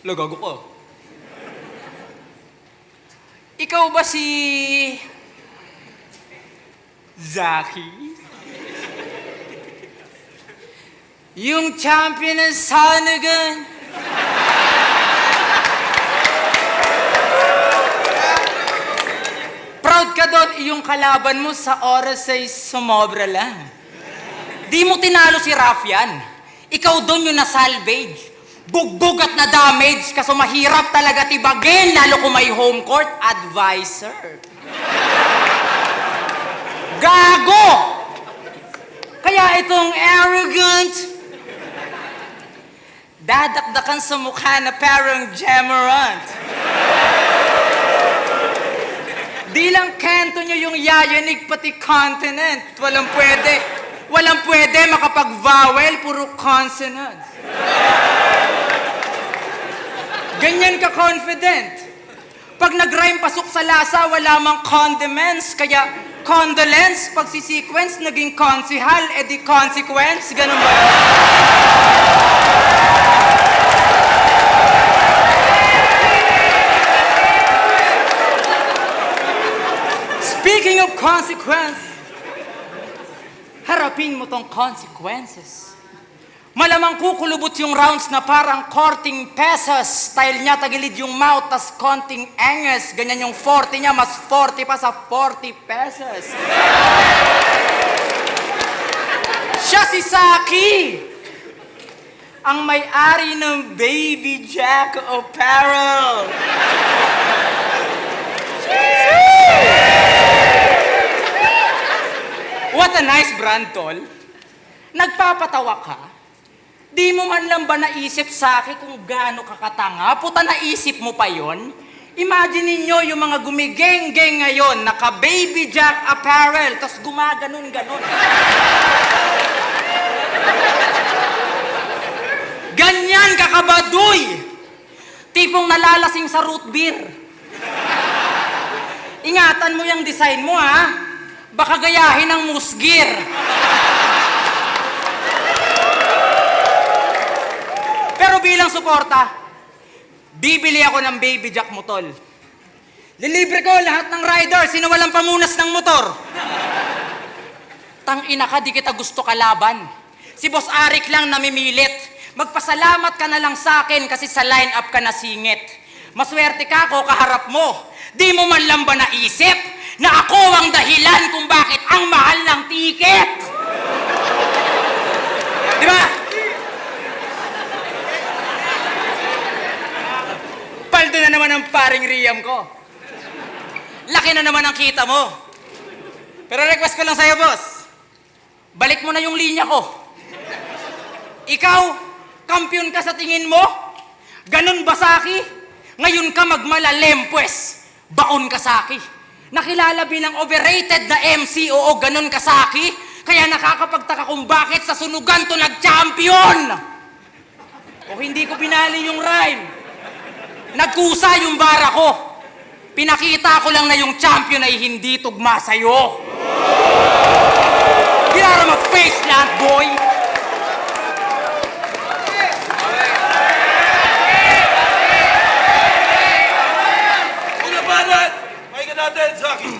Lagago ko. Ikaw ba si... Zaki? Yung champion ng Sanagan? Proud ka doon, yung kalaban mo sa oras ay sumobra lang. Di mo tinalo si Rafian. Ikaw doon yung na-salvage. Bugbog at na-damage kaso mahirap talaga tibagin lalo kung may home court advisor. Gago! Kaya itong arrogant, dadakdakan sa mukha na parang Gemarant. Di lang kanto nyo yung yayanig pati continent. Walang pwede makapag-vowel, puro consonants. Ganyan ka confident. Pag nag-rhyme pasok sa lasa, wala mang condiments. Kaya condolence, pag si-sequence, naging konsihal, edi consequence. Ganun ba? Speaking of consequence, harapin mo tong consequences. Malamang kukulubot yung rounds na parang courting pesos. Style niya, tagilid yung mouth, tas konting anges. Ganyan yung 40 niya, mas 40 pa sa 40 pesos. Siya si Saki, ang may-ari ng Baby Jack Apparel. What a nice brand, tol. Nagpapatawa ka? Di mo man lang ba naisip sa akin kung gaano kakatanga? Puta, naisip mo pa yon? Imagine ninyo yung mga gumigeng-geng ngayon, naka-Baby Jack Apparel, tas gumaganon-ganon. Ganyan kakabaduy! Tipong nalalasing sa root beer. Ingatan mo yung design mo, ha? Baka gayahin ng musgir. Pero bilang suporta, bibili ako ng Baby Jack mo, tol. Lilibre ko lahat ng riders, sino walang pamunas ng motor. Tangina ka, di kita gusto kalaban. Si Boss Arik lang namimilit. Magpasalamat ka na lang sa akin kasi sa line-up ka nasingit. Maswerte ka ako kaharap mo. Di mo man lang ba naisip na ako ang dahilan kung bakit ang mahal ng tiket? Di ba? Paldo na naman ang paring Riam ko. Laki na naman ang kita mo. Pero request ko lang sa'yo, boss. Balik mo na yung linya ko. Ikaw, kampiyon ka sa tingin mo? Ganon ba, Saki? Ngayon ka magmalalim, pues. Baon ka, Saki. Nakilala bilang overrated na MC, oo, ganon ka, Saki. Kaya nakakapagtaka kung bakit sa sunugan to nag-champion. O hindi ko binali yung rhyme. Nagkusa yung bara ko. Pinakita ko lang na yung champion ay hindi tugma sa'yo. Get out of my face, land boy! Una banat! Mahinga natin, Zaki!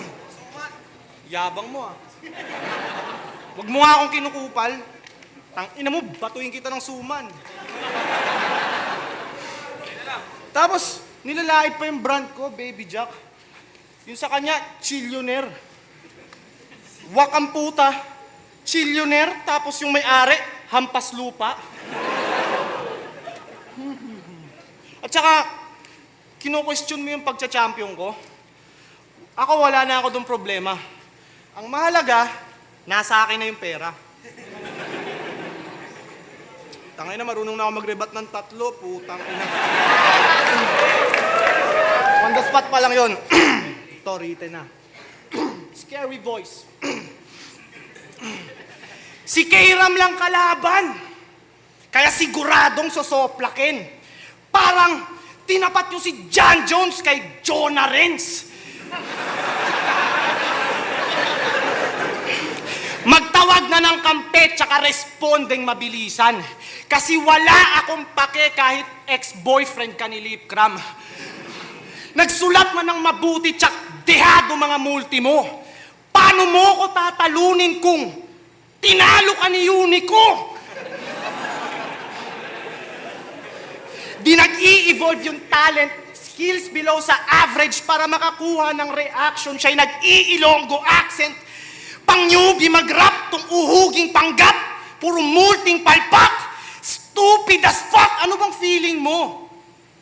Yabang mo, ah. Huwag mo nga akong kinukupal. Tangina mo, batuin kita ng suman. Tapos, nilalait pa yung brand ko, Baby Jack. Yung sa kanya, chillionaire. Wak ang puta, chillionaire, tapos yung may-ari, hampas lupa. At saka, kino-question mo yung pagcha-champion ko. Ako, wala na ako dong problema. Ang mahalaga, nasa akin na yung pera. Tangay na, marunong na ako mag-rebat ng 3, putang ina. On the spot pa lang yun. Ito, written na. Scary voice. Si Kairam lang kalaban. Kaya siguradong sosoplakin. Parang tinapat yung si John Jones kay Jonah Renz. Magtawag na ng kampe tsaka respondeng mabilisan. Kasi wala akong pake kahit ex-boyfriend ka ni Lip Cram. Nagsulat man ng mabuti tsak dehado mga multi mo. Paano mo ko tatalunin kung tinalo ka ni Unico? Di nag-i-evolve yung talent, skills below sa average para makakuha ng reaction. Siya'y nag-i-ilonggo accent. Pang newbie mag-rap, tong uhuging panggap. Puro multing palpak. Stupid as fuck. Ano bang feeling mo?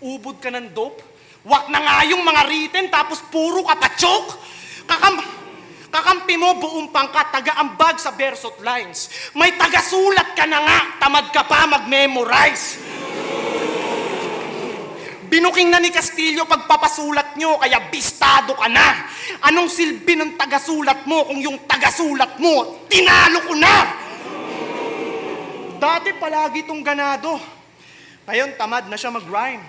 Ubod ka ng dope? Wak na nga yung mga written, tapos puro ka pa choke. Kakampi mo buong pangkat, taga-ambag sa versot lines. May taga-sulat ka na nga, tamad ka pa mag-memorize. Binuking na ni Castillo pagpapasulat nyo, kaya bistado ka na. Anong silbi ng taga-sulat mo kung yung taga-sulat mo, tinalo ko na? Dati palagi itong ganado. Ngayon tamad na siya mag-rhyme.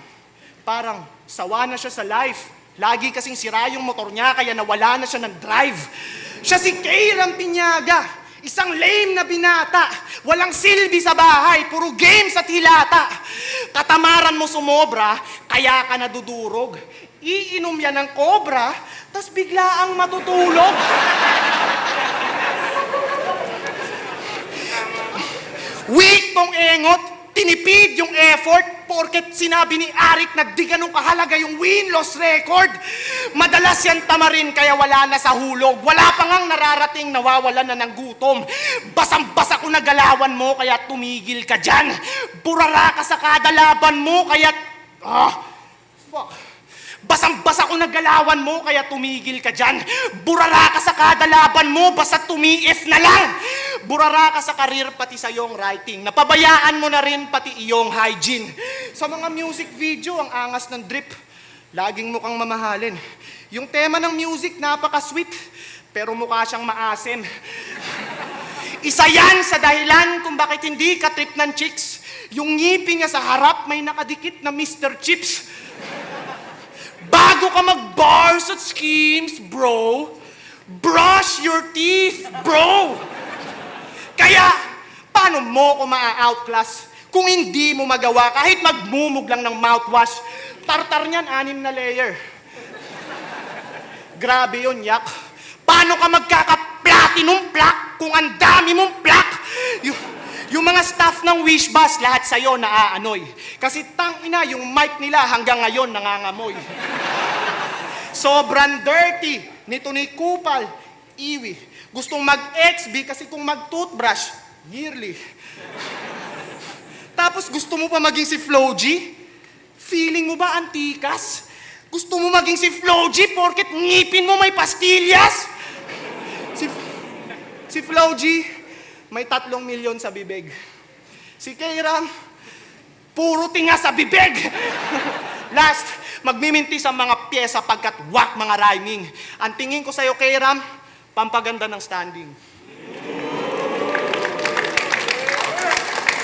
Parang sawa na siya sa life. Lagi kasing sira yung motor niya, kaya nawala na siya ng drive. Siya si Kairam Pinyaga. Isang lame na binata, walang silbi sa bahay, puro game sa tilata. Katamaran mo sumobra, kaya ka nadudurog. Iinom yan ng cobra, tas bigla ang matutulog. Weak tong engot, tinipid yung effort, porket sinabi ni Arik na di ganun kahalaga yung win-loss record. Madalas yan tamarin kaya wala na sa hulog. Wala pa ngang nararating nawawalan na ng gutom. Basang-basa ko na galawan mo kaya tumigil ka dyan. Burara ka sa kada laban mo kaya... fuck. Basang-basa ko na galawan mo kaya tumigil ka dyan. Burara ka sa kada laban mo basta tumiif na lang. Burara ka sa karir pati sa iyong writing. Napabayaan mo na rin pati iyong hygiene. Sa mga music video, ang angas ng drip. Laging mukhang mamahalin. Yung tema ng music, napaka-sweet. Pero mukha siyang maasim. Isa yan sa dahilan kung bakit hindi ka trip ng chicks. Yung ngipin niya sa harap, may nakadikit na Mr. Chips. Bago ka mag-bars at schemes, bro, brush your teeth, bro. Kaya, paano mo ko maa-outclass kung hindi mo magawa kahit magmumug lang ng mouthwash? Tartar niyan, 6 na layer. Grabe yun, yak. Paano ka magkaka-platinum plaque kung ang dami mong plaque? Yung mga staff ng Wish Bus, lahat sa'yo naaanoy. Kasi tangina, yung mic nila hanggang ngayon nangangamoy. Sobrang dirty nito ni Kupal, Iwi. Gustong mag-XB kasi kung mag-toothbrush, yearly. Tapos gusto mo pa maging si Flo G? Feeling mo ba antikas? Gusto mo maging si Flo G porket ngipin mo may pastillas? Si Flo G, may 3 milyon sa bibig. Si Kairam, puro tinga sa bibig. Last, magmiminti sa mga pyesa pagkat wak mga rhyming. Ang tingin ko sa'yo, Kairam, pampaganda ng standing.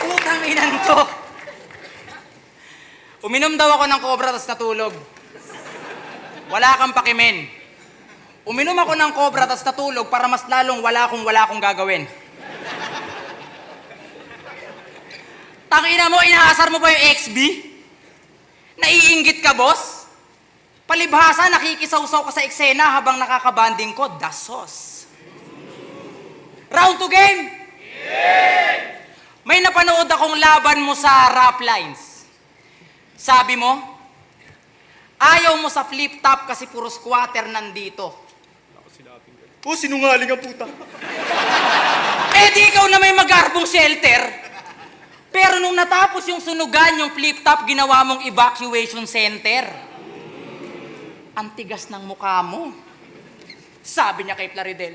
Putang inan to. Uminom daw ako ng cobra tapos natulog. Wala kang pakimen. Uminom ako ng cobra tapos natulog para mas lalong wala akong gagawin. Tangina mo, inaasar mo pa yung XB? Naiinggit ka, boss? Palibhasa, nakikisawsaw ka sa eksena habang nakakabanding ko, dasos. Round 2 game? Yeah! May napanood akong laban mo sa rap lines. Sabi mo, ayaw mo sa flip top kasi puro squatter nandito. Sinungaling ang puta. Eh di ikaw na may magarbong shelter. Pero nung natapos yung sunugan, yung flip top, ginawa mong evacuation center. Ang tigas ng mukha mo. Sabi niya kay Plaridel,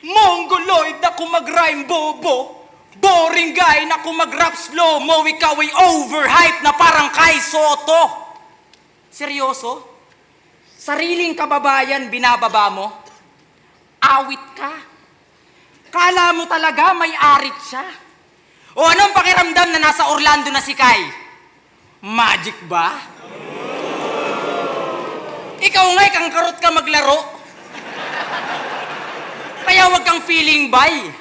Mongoloid ako mag-rhyme bobo. Boring guy na kung mag-rap slow-mo, ikaw ay overhype na parang Kai Soto. Seryoso? Sariling kababayan binababa mo? Awit ka? Kala mo talaga may arit siya? O anong pakiramdam na nasa Orlando na si Kai? Magic ba? Ikaw nga'y kangkarot ka maglaro. Kaya wag kang feeling buy.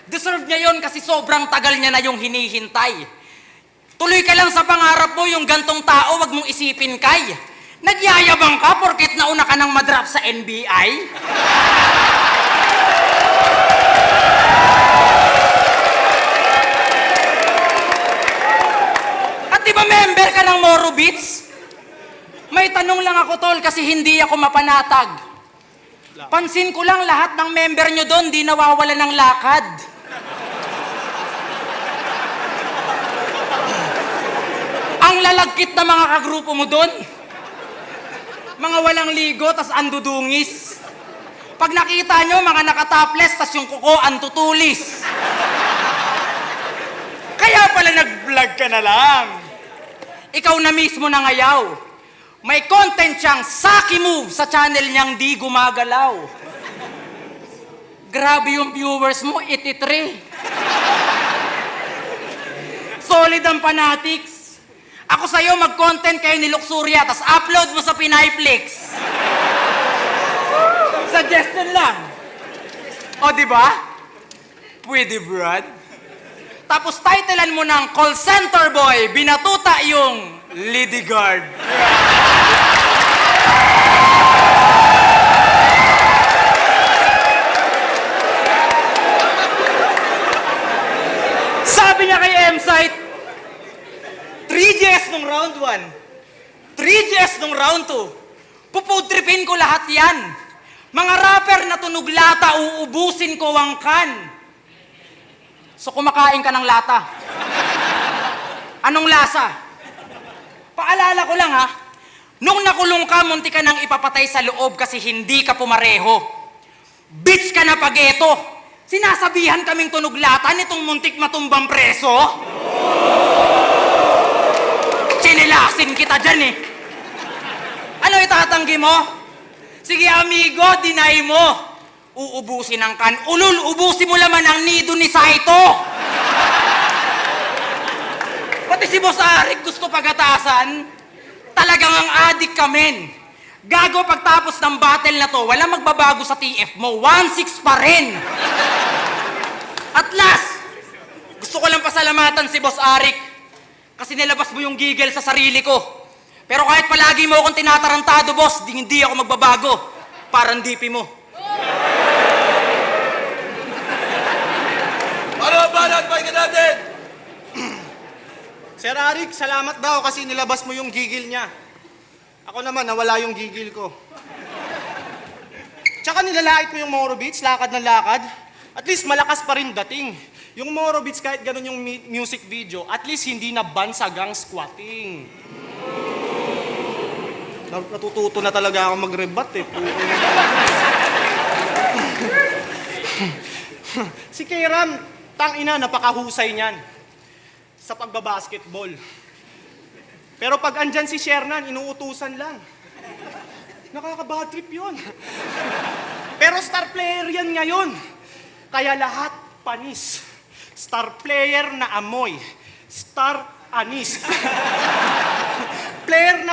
Deserve niya yon kasi sobrang tagal niya na yung hinihintay. Tuloy ka lang sa pangarap mo, yung gantong tao, wag mong isipin kay. Nagyayabang ka porket nauna ka ng madraft sa NBI? At di ba member ka ng Moro Beats? May tanong lang ako, tol, kasi hindi ako mapanatag. Pansin ko lang lahat ng member nyo doon di nawawala ng lakad. Ang lalagkit na mga kagrupo mo doon. Mga walang ligo, tas andudungis. Pag nakita nyo, mga nakatopless, tas yung kuko antutulis. Kaya pala nag-vlog ka na lang. Ikaw na mismo nangayaw. May content siyang Saki Move sa channel niyang di gumagalaw. Grabe yung viewers mo, 83. Solid ang fanatics. Ako sa'yo, mag-content kayo ni Luxuria, tas upload mo sa Pinayflix. Suggestion lang. O, di ba? Pwede, Brad. Tapos titlean mo ng Call Center Boy, binatuta yung Lidiguard. Sabi niya kay M-Site, 3GS nung round 1, 3GS nung round 2, pupudripin ko lahat yan. Mga rapper na tunog lata, uubusin ko ang kan. So kumakain ka ng lata. Anong lasa? Paalala ko lang ha, nung nakulong ka, munti ka nang ipapatay sa loob kasi hindi ka pumareho. Bitch ka na pageto. Sinasabihan kaming tunog lata nitong muntik matumbang preso. Sinilasin kita dyan eh. Ano itatanggi mo? Sige amigo, deny mo. Uubusin ang kan. Ulul, ubusin mo laman ang nido ni Saito. Pati si Boss Arik gusto pagatasan. Talagang ang adik ka, men. Gago pagtapos ng battle na to, walang magbabago sa TF mo. 1-6 pa rin. At last, gusto ko lang pasalamatan si Boss Arik. Kasi nilabas mo yung giggle sa sarili ko. Pero kahit palagi mo akong tinatarantado, boss, hindi ako magbabago. Parang DP mo. Ano ang banat? Pakinggan natin! Sir Arik, salamat daw kasi nilabas mo yung gigil niya. Ako naman, nawala yung gigil ko. Tsaka nilalait mo yung Moro Beats, lakad ng lakad. At least malakas pa rin dating. Yung Moro Beats, kahit ganun yung music video, at least hindi na ban sa gang squatting. Natututo na talaga ako mag-rebat eh. Si Kairam, tangina, napakahusay niyan sa pagbabasketball. Pero pag andyan si Shernan, inuutusan lang. Nakaka-bad trip yun. Pero star player yan ngayon. Kaya lahat panis. Star player na amoy. Star anis.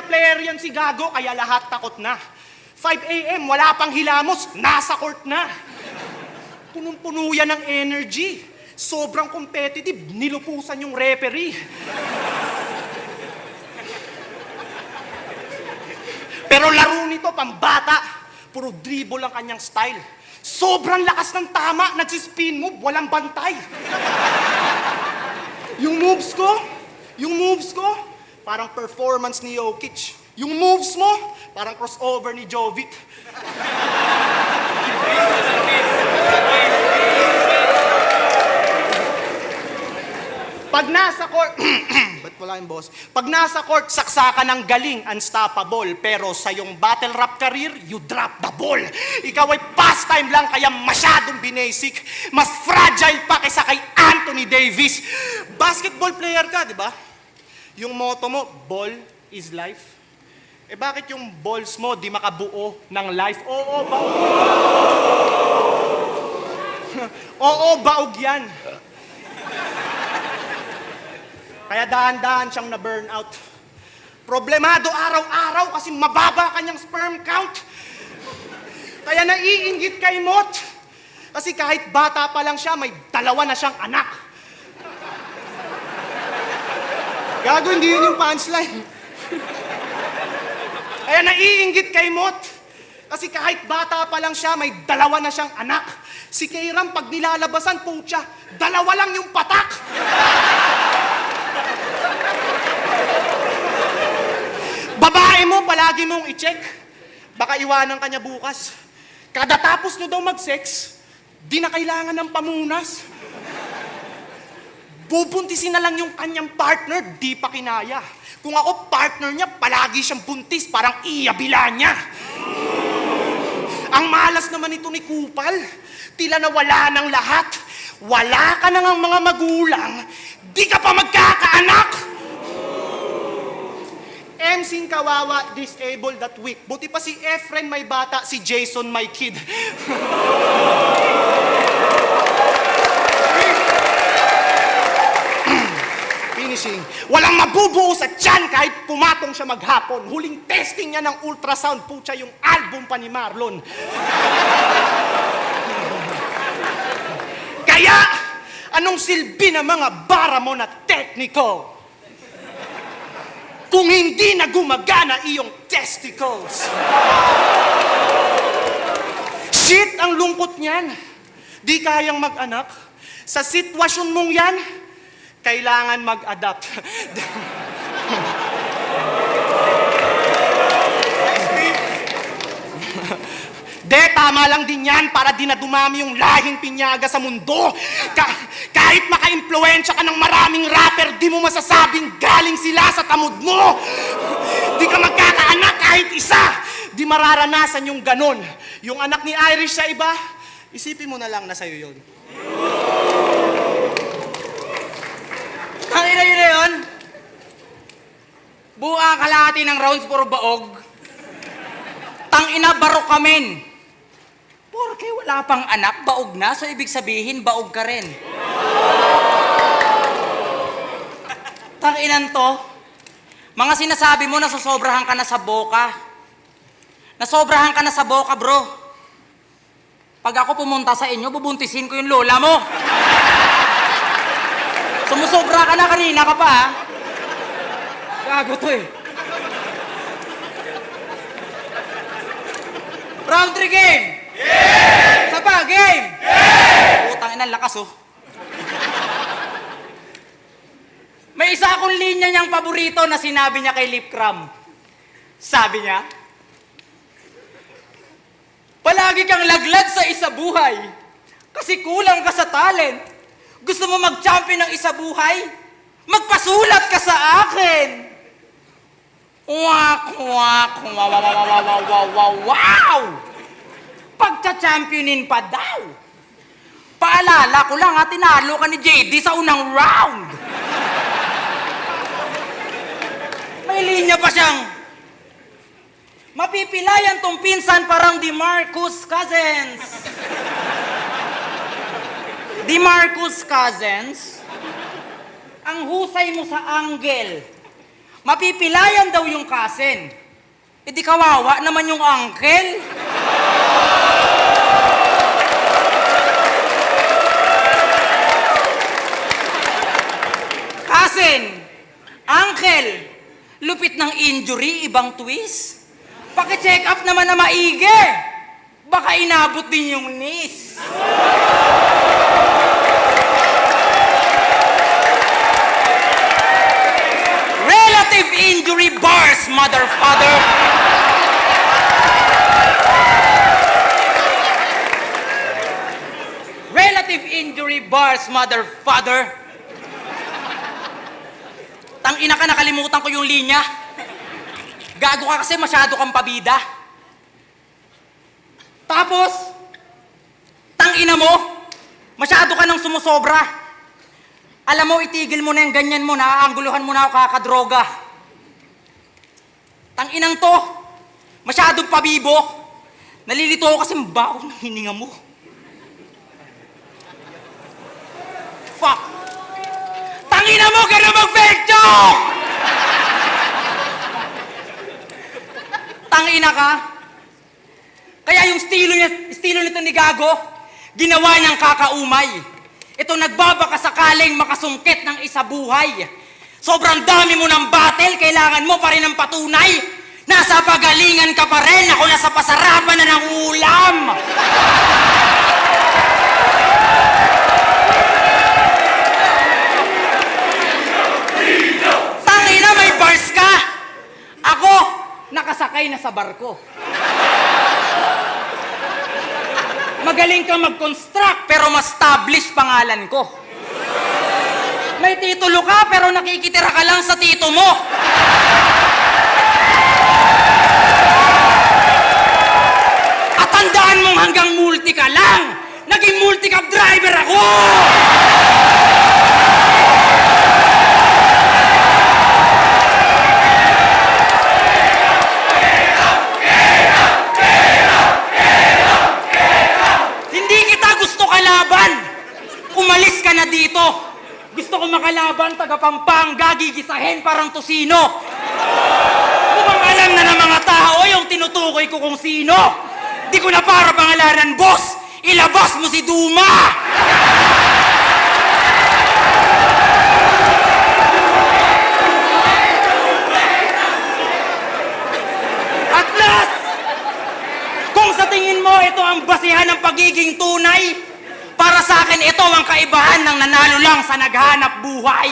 Player yan si Gago, kaya lahat takot na. 5 a.m., wala pang hilamos, nasa court na. Punong-puno yan ng energy. Sobrang competitive, nilupusan yung referee. Pero laro nito, pambata. Puro dribble ang kanyang style. Sobrang lakas ng tama, nagsispin move, walang bantay. Yung moves ko, parang performance ni Jokic. Yung moves mo, parang crossover ni Jovic. Pag nasa court, ba't wala yung boss? Pag nasa court, saksakan ng galing, unstoppable. Pero sa yung battle rap career, you drop the ball. Ikaw ay pastime lang, kaya masyadong binasic. Mas fragile pa kaysa kay Anthony Davis. Basketball player ka, di ba? Yung motto mo, ball is life. Eh bakit yung balls mo di makabuo ng life? Oo, baog. Oo, baog yan. Kaya dahan-dahan siyang na-burnout. Problemado araw-araw kasi mababa kanyang sperm count. Kaya naiinggit kay Mot. Kasi kahit bata pa lang siya, may 2 na siyang anak. Gago, hindi yun yung punchline. Kaya naiinggit kay Mot. Kasi kahit bata pa lang siya, may 2 na siyang anak. Si Kairam, pag nilalabasan, putya, 2 lang yung patak. Babae mo, palagi mong i-check. Baka iwanan ka niya bukas. Kada tapos nyo daw mag-sex, di na kailangan ng pamunas. Bubuntisin na lang yung kanyang partner, di pa kinaya. Kung ako partner niya, palagi siyang buntis, parang iyabila niya. Ang malas naman ito ni Kupal, tila na wala ng lahat. Wala ka na ng mga magulang, di ka pa magkakaanak. MCing kawawa, disabled that week. Buti pa si Efren may bata, si Jason may kid. Finishing. Walang mabubuo sa tiyan kahit pumatong siya maghapon. Huling testing niya ng ultrasound, putya yung album pa ni Marlon. Kaya, anong silbi ng mga bara mo na tekniko? Kung hindi na gumagana iyong testicles. Shit, ang lungkot niyan. Di kayang mag-anak. Sa sitwasyon mong yan, kailangan mag-adapt. De, tama lang din yan para di na dumami yung lahing pinyaga sa mundo. Kahit maka-impluensya ka ng maraming rapper, di mo masasabing galing sila sa tamod mo. Di ka magkakaanak kahit isa. Di mararanasan yung ganon. Yung anak ni Irish sa iba, isipin mo na lang na sa'yo yun. Ang ina yun na yun. Buo ang kalahati ng rounds puro baog. Tangina barok kamen. Porke wala pang anak, baog na. So ibig sabihin, baog ka rin. Tanginan to. Mga sinasabi mo, nasosobrahan ka na sa boka. Nasobrahan ka na sa boka, bro. Pag ako pumunta sa inyo, bubuntisin ko yung lola mo. Sumusobra ka na, kanina ka pa, ha? Gago to, eh. Round 3 game! Yeah! Isa pa, game! Yeah! Putang ina, lakas, oh. May isa akong linya niyang paborito na sinabi niya kay Lip Cram. Sabi niya, palagi kang laglag sa isa buhay kasi kulang ka sa talent. Gusto mo mag-champion ng isa buhay? Magpasulat ka sa akin! Wak, wak, wow, wow, wow, wow, wow, wow, wow! Pagcha-championin pa daw. Paalala ko lang, tinalo ka ni JD sa unang round. May linya pa siyang, mapipilayan tong pinsan parang DeMarcus Cousins. DeMarcus Cousins, ang husay mo sa angle. Mapipilayan daw yung cousin. E di kawawa naman yung uncle. Cousin, uncle, lupit ng injury, ibang twist. Paki-check up naman na maigi. Baka inabot din yung knees. Relative injury bars, mother father. Relative injury bars, mother father. Tangina ka, nakalimutan ko yung linya. Gago ka kasi masyado kang pabida. Tapos, tangina mo, masyado ka nang sumusobra. Alam mo, itigil mo na yung ganyan mo, naaangguluhan mo na ako kakadroga. Tanginang to, masyadong pabibo. Nalilito ako kasi baon ng hininga mo. Fuck! Tangina mo, gano'n mag-fake joke! Tangina ka. Kaya yung estilo nito ni Gago, Ginawa niyang kakaumay. Ito nagbabaka sakaling makasungkit ng isa buhay. Sobrang dami mo ng battle, kailangan mo pa rin ng patunay. Nasa pagalingan ka pa rin, ako nasa pasarapan na ng ulam. Tangina, may bars ka! Ako, nakasakay na sa barko. Magaling ka mag-construct, pero ma-establish pangalan ko. May titulo ka, pero nakikitira ka lang sa tito mo. At tandaan mong hanggang multi ka lang. Naging multi-cab driver ako! Hindi kita gusto kalaban. Umalis ka na dito. Gusto ko makalaban, taga Pampanga, gigisahin parang tosino. Mukhang alam na ng mga tao yung tinutukoy ko kung sino. Di ko na para pangalanan, boss. Ilabas mo si Duma! At last, kung sa tingin mo ito ang basihan ng pagiging tunay, para sa akin, ito ang kaibahan ng nanalo lang sa naghanap buhay.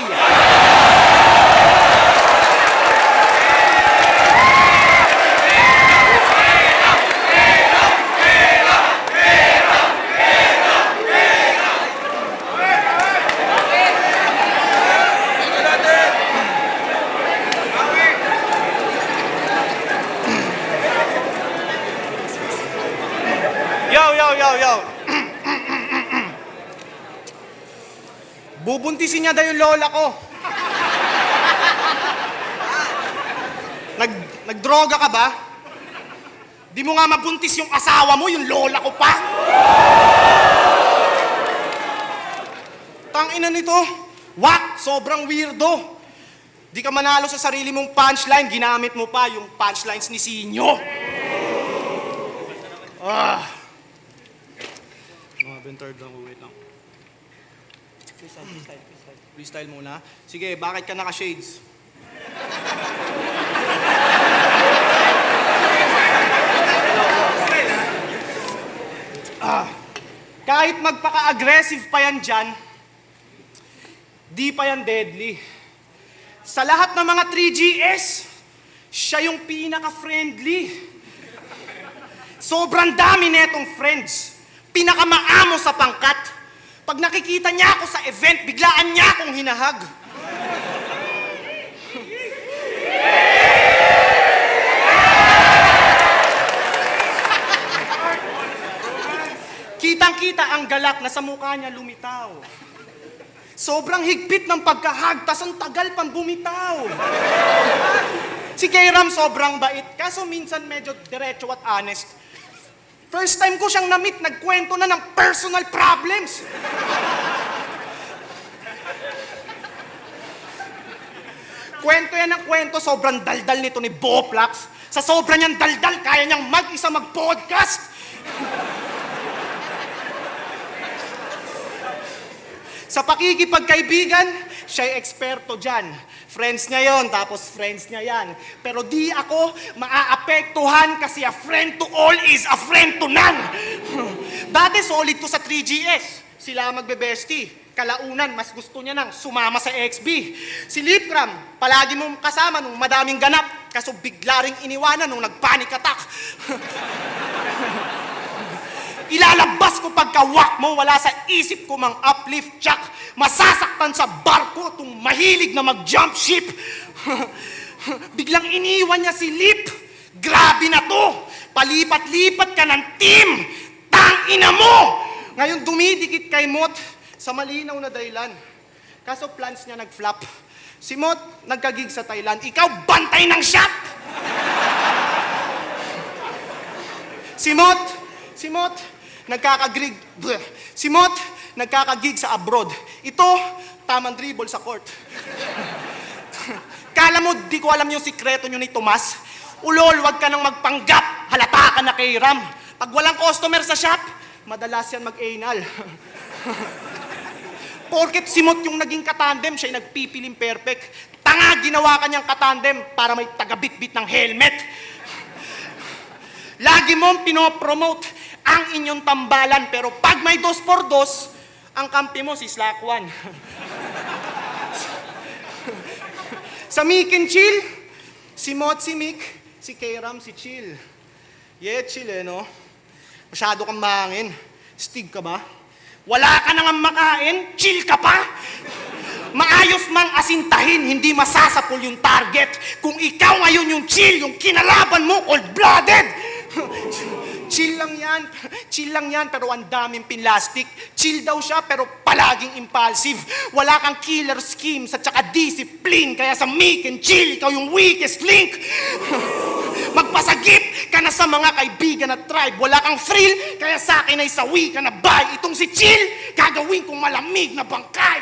Yo. Bubuntisin niya daw yung lola ko. Nagdroga ka ba? Di mo nga mabuntis yung asawa mo, yung lola ko pa. Tangina nito. What? Sobrang weirdo. Di ka manalo sa sarili mong punchline, ginamit mo pa yung punchlines ni Sinyo. Mga bentard lang, wait lang. Freestyle muna. Sige, bakit ka naka-shades? Kahit magpaka-aggressive pa yan dyan, di pa yan deadly. Sa lahat ng mga 3GS, siya yung pinaka-friendly. Sobrang dami netong friends. Pinakamaamo sa pangkat. Pag nakikita niya ako sa event, biglaan niya akong hinahag. Kitang-kita ang galak na sa mukha niya lumitaw. Sobrang higpit ng pagkahag, tas ang tagal pang bumitaw. Si Kayram sobrang bait, kaso minsan medyo diretso at honest. First time ko siyang na-meet, nagkwento na ng personal problems. Kwento yan ng kwento, sobrang daldal nito ni Boplax. Sa sobra niyang daldal, kaya niyang mag-isa mag-podcast. Sa pakikipagkaibigan, siya'y eksperto dyan. Friends niya yon, tapos friends niya yan. Pero di ako maaapektuhan kasi a friend to all is a friend to none. Dati solid to sa 3GS. Sila magbe-bestie. Kalaunan, mas gusto niya nang sumama sa XB. Si Lipram, palagi mong kasama nung madaming ganap. Kaso bigla ring iniwanan nung nag-panic attack. Ilalabas ko pagkawak mo, wala sa isip ko mang uplift jack. Masasaktan sa barko itong mahilig na mag-jump ship. Biglang iniwan niya si Lip. Grabe na to. Palipat-lipat ka ng team. Tangina mo! Ngayon dumidikit kay Mot sa malinaw na dahilan. Kaso plans niya nag-flop. Si Mot nagkagig sa Thailand. Ikaw bantay ng shop! Si Mot, nagkakagig sa abroad. Ito, tamang dribble sa court. Kala mo, di ko alam yung sikreto nyo ni Tomas. Ulol, wag ka nang magpanggap. Halata ka na kay Ram. Pag walang customer sa shop, Madalas yan mag-anal. Porket simot yung naging katandem, siya yung nagpipiling perfect. Tanga, ginawa kanyang katandem para may tagabitbit ng helmet. Lagi mong pinopromote ang inyong tambalan, pero pag may 2x2, ang kampi mo si Slakwan. Sa Mick and Chill, si Mot, si Mick, si Kram, si Chill. Yeah, chill no? Masyado kang mahangin. Stig ka ba? Wala ka nang makain, chill ka pa? Maayos mang asintahin, hindi masasapol yung target. Kung ikaw ngayon yung chill, yung kinalaban mo, cold-blooded. Chill lang yan, pero ang daming pinlastic. Chill daw siya, pero palaging impulsive. Wala kang killer schemes at saka discipline. Kaya sa Mick and Chill, ikaw yung weakest link. Magpasagip ka na sa mga kaibigan at tribe. Wala kang thrill, kaya sa akin ay sawi ka na bye. Itong si Chill, gagawin kong malamig na bangkay.